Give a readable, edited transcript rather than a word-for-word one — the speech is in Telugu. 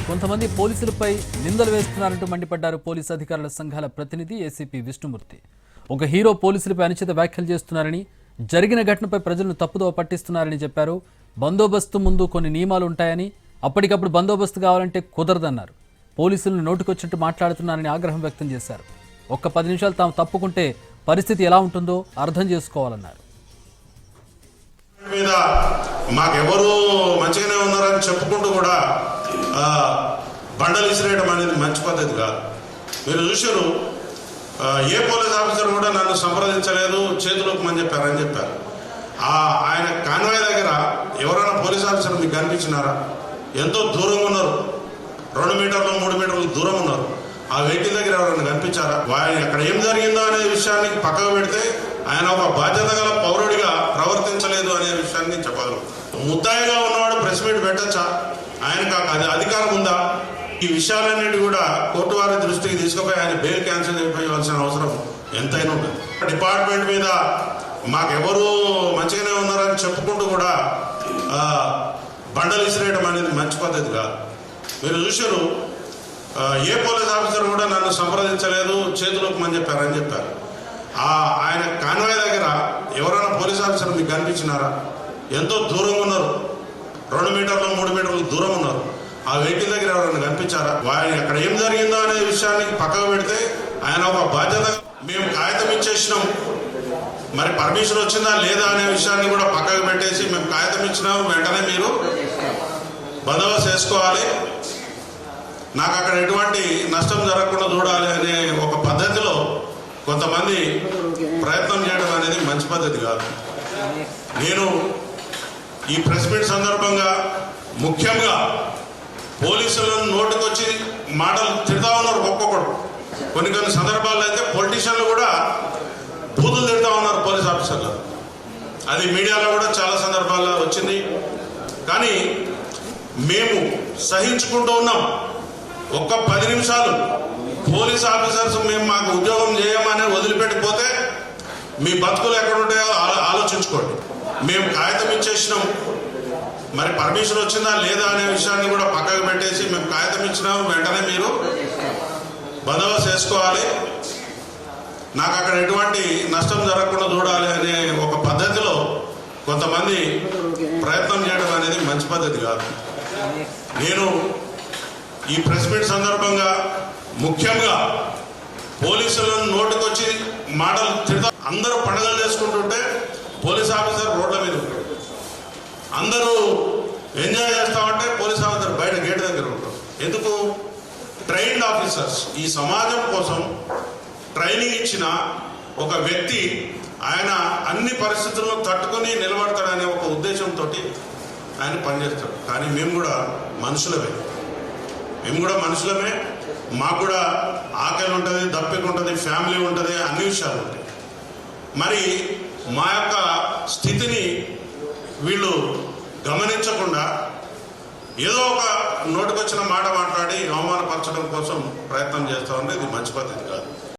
కొంతమంది పోలీసులపై నిందలు వేస్తున్నారంటూ మండిపడ్డారు పోలీసు అధికారుల సంఘాల ప్రతినిధి ఏసీపీ విష్ణుమూర్తి. ఒక హీరో పోలీసులపై అనుచిత వ్యాఖ్యలు చేస్తున్నారని, జరిగిన ఘటనపై ప్రజలను తప్పుదోవ పట్టిస్తున్నారని చెప్పారు. బందోబస్తు ముందు కొన్ని నియమాలు ఉంటాయని, అప్పటికప్పుడు బందోబస్తు కావాలంటే కుదరదన్నారు. పోలీసులను నోటుకొచ్చినట్టు మాట్లాడుతున్నారని ఆగ్రహం వ్యక్తం చేశారు. ఒక్క 10 నిమిషాలు తాము తప్పుకుంటే పరిస్థితి ఎలా ఉంటుందో అర్థం చేసుకోవాలన్నారు. మాకెవరు మంచిగానే ఉన్నారని చెప్పుకుంటూ కూడా బండలు ఇసిరేయడం అనేది మంచి పద్ధతి కాదు. మీరు చూసారు, ఏ పోలీస్ ఆఫీసర్ కూడా నన్ను సంప్రదించలేదు, చేతులోకమని చెప్పారు. ఆయన కాన్వాయ్ దగ్గర ఎవరైనా పోలీస్ ఆఫీసర్ మీకు కనిపించినారా? ఎంతో దూరంగా ఉన్నారు, 2 మీటర్లు 3 మీటర్లు దూరం ఉన్నారు. ఆ వెహికల్ దగ్గర ఎవరైనా కనిపించారా? అక్కడ ఏం జరిగిందో అనే విషయాన్ని పక్కకు పెడితే ఆయన ఒక బాధ్యత గల పౌరుడిగా ప్రవర్తించలేదు అనే విషయాన్ని చెప్పగలరు. ముద్దాయిగా ఉన్నవాడు ప్రెస్ మీట్ పెట్టచ్చా? ఆయనకు అధికారం ఉందా? ఈ విషయాలన్నిటి కూడా కోర్టు వారి దృష్టికి తీసుకుపోయి ఆయన బెయిల్ క్యాన్సిల్ చేయవలసిన అవసరం ఎంతైనా ఉంటుంది. డిపార్ట్మెంట్ మీద మాకెవరు మంచిగానే ఉన్నారని చెప్పుకుంటూ కూడా బండలు ఇసిరేయడం అనేది మంచి పద్ధతి కాదు. మీరు చూసారు, ఏ పోలీస్ ఆఫీసర్ కూడా నన్ను సంప్రదించలేదు, చేతులోకమని చెప్పారు. ఆయన కాన్వాయ్ దగ్గర ఎవరైనా పోలీస్ ఆఫీసర్ మీకు కనిపించినారా? ఎంతో దూరంగా ఉన్నారు, 2 మీటర్లు 3 మీటర్లు దూరం ఉన్నారు. ఆ వెహికల్ దగ్గర ఎవరైనా కనిపించారా? అక్కడ ఏం జరిగిందో అనే విషయాన్ని పక్కకు పెడితే ఆయన ఒక బాధ్యత. మేము కాగితం ఇచ్చేసినాం, మరి పర్మిషన్ వచ్చిందా లేదా అనే విషయాన్ని కూడా పక్కకు పెట్టేసి మేము కాగితం ఇచ్చినాము, వెంటనే మీరు బందోబస్తు చేసుకోవాలి, నాకు అక్కడ ఎటువంటి నష్టం జరగకుండా చూడాలి అనే ఒక పద్ధతిలో కొంతమంది ప్రయత్నం చేయడం అనేది మంచి పద్ధతి కాదు. నేను ఈ ప్రెస్ మీట్ సందర్భంగా ముఖ్యంగా పోలీసులను నోటుకొచ్చి మాటలు తిడతా ఉన్నారు ఒక్కొక్కడు. కొన్ని సందర్భాల్లో అయితే పొలిటీషియన్లు కూడా బూతులు తిడతా ఉన్నారు పోలీస్ ఆఫీసర్లు. అది మీడియాలో కూడా చాలా సందర్భాల్లో వచ్చింది. కానీ మేము సహించుకుంటూ ఉన్నాం. ఒక్క 10 నిమిషాలు పోలీస్ ఆఫీసర్స్ మేము మాకు ఉద్యోగం చేయమని వదిలిపెట్టిపోతే మీ బతుకులు ఎక్కడ ఉంటాయో ఆలోచించుకోండి. మేము కాగితం ఇచ్చేసినాం, మరి పర్మిషన్ వచ్చిందా లేదా అనే విషయాన్ని కూడా పక్కకు పెట్టేసి మేము కాగితం ఇచ్చినాము, వెంటనే మీరు బందోబస్తు చేసుకోవాలి, నాకు అక్కడ ఎటువంటి నష్టం జరగకుండా చూడాలి అనే ఒక పద్ధతిలో కొంతమంది ప్రయత్నం చేయడం అనేది మంచి పద్ధతి కాదు. నేను ఈ ప్రెస్ మీట్ సందర్భంగా ముఖ్యంగా పోలీసులను నోటుకొచ్చి మాటలు తిడతా, అందరూ పండుగలు చేసుకుంటుంటే పోలీస్ ఆఫీసర్ రోడ్ల మీద ఉంటాడు, అందరూ ఎంజాయ్ చేస్తామంటే పోలీస్ ఆఫీసర్ బయట గేట్ దగ్గర ఉంటారు. ఎందుకు? ట్రైన్డ్ ఆఫీసర్స్, ఈ సమాజం కోసం ట్రైనింగ్ ఇచ్చిన ఒక వ్యక్తి, ఆయన అన్ని పరిస్థితులను తట్టుకొని నిలబడతాడనే ఒక ఉద్దేశంతో ఆయన పనిచేస్తాడు. కానీ మేము కూడా మనుషులమే, మాకు కూడా ఆకలి ఉంటుంది, దప్పిక ఉంటుంది, ఫ్యామిలీ ఉంటుంది, అన్ని విషయాలు ఉంటాయి. మరి మా యొక్క స్థితిని వీళ్ళు గమనించకుండా ఏదో ఒక నోటికొచ్చిన మాట మాట్లాడి అవమానపరచడం కోసం ప్రయత్నం చేస్తూ ఉంటే ఇది మంచి పద్ధతి కాదు.